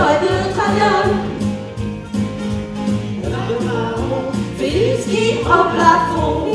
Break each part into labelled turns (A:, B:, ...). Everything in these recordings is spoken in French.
A: et de traviole. Le marron fait du ski au plafond.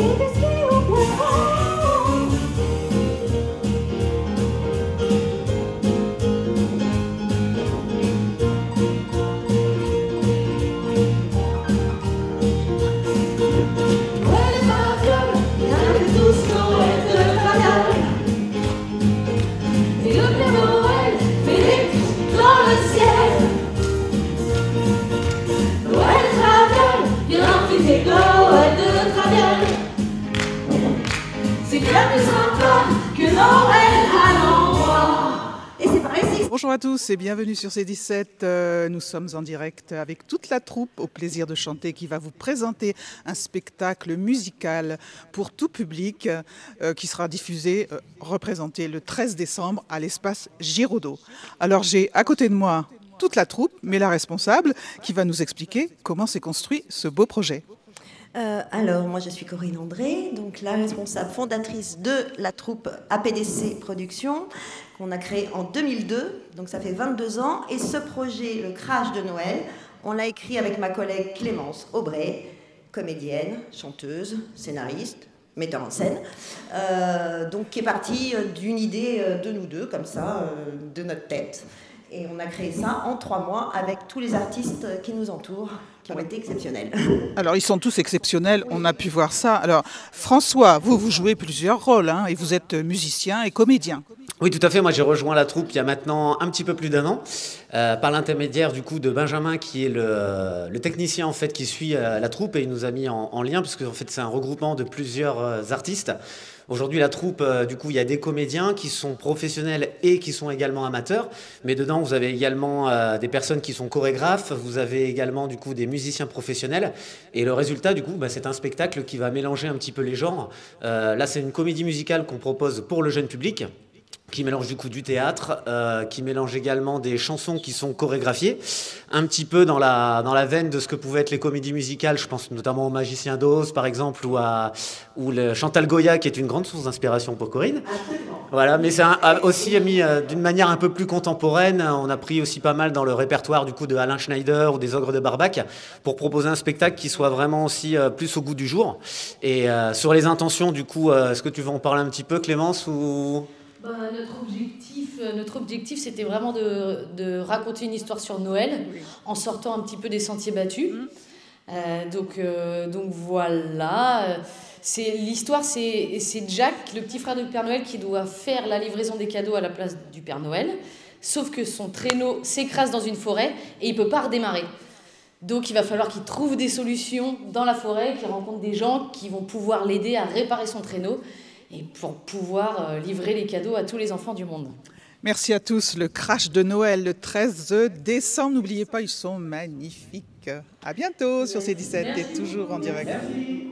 A: C'est bien plus encore que Noël à l'endroit. Et c'est pareil.
B: Bonjour à tous et bienvenue sur C17. Nous sommes en direct avec toute la troupe au plaisir de chanter qui va vous présenter un spectacle musical pour tout public qui sera diffusé, représenté le 13 décembre à l'espace Giraudot. Alors j'ai à côté de moi toute la troupe, mais la responsable qui va nous expliquer comment s'est construit ce beau projet.
C: Alors, moi je suis Corinne André, donc la responsable fondatrice de la troupe APDC Productions, qu'on a créée en 2002, donc ça fait 22 ans. Et ce projet, le Crash de Noël, on l'a écrit avec ma collègue Clémence Aubray, comédienne, chanteuse, scénariste, metteur en scène, donc qui est partie d'une idée de nous deux, comme ça, de notre tête. Et on a créé ça en 3 mois avec tous les artistes qui nous entourent, qui ont été exceptionnels.
B: Alors, ils sont tous exceptionnels, on a pu voir ça. Alors, François, vous jouez plusieurs rôles, hein, et vous êtes musicien et comédien.
D: Oui, tout à fait. Moi, j'ai rejoint la troupe il y a maintenant un petit peu plus d'1 an, par l'intermédiaire du coup de Benjamin, qui est le technicien en fait qui suit la troupe, et il nous a mis en lien, puisque en fait c'est un regroupement de plusieurs artistes. Aujourd'hui, la troupe, du coup, il y a des comédiens qui sont professionnels et qui sont également amateurs. Mais dedans, vous avez également des personnes qui sont chorégraphes. Vous avez également, du coup, des musiciens professionnels. Et le résultat, du coup, c'est un spectacle qui va mélanger un petit peu les genres. Là, c'est une comédie musicale qu'on propose pour le jeune public, qui mélange du coup du théâtre, qui mélange également des chansons qui sont chorégraphiées, un petit peu dans la veine de ce que pouvaient être les comédies musicales. Je pense notamment au Magicien d'Oz, par exemple, ou le Chantal Goya, qui est une grande source d'inspiration pour Corinne. Voilà, mais c'est aussi mis d'une manière un peu plus contemporaine. On a pris aussi pas mal dans le répertoire du coup de Alain Schneider ou des Ogres de Barbac, pour proposer un spectacle qui soit vraiment aussi plus au goût du jour. Et sur les intentions, du coup, est-ce que tu veux en parler un petit peu, Clémence, ou...
E: Notre objectif, c'était vraiment de raconter une histoire sur Noël, en sortant un petit peu des sentiers battus. Donc voilà. L'histoire, c'est Jack, le petit frère du Père Noël, qui doit faire la livraison des cadeaux à la place du Père Noël. Sauf que son traîneau s'écrase dans une forêt et il ne peut pas redémarrer. Donc il va falloir qu'il trouve des solutions dans la forêt, qu'il rencontre des gens qui vont pouvoir l'aider à réparer son traîneau, et pour pouvoir livrer les cadeaux à tous les enfants du monde.
B: Merci à tous. Le Crash de Noël, le 13 décembre. N'oubliez pas, ils sont magnifiques. À bientôt sur C17 et toujours en direct.
A: Merci.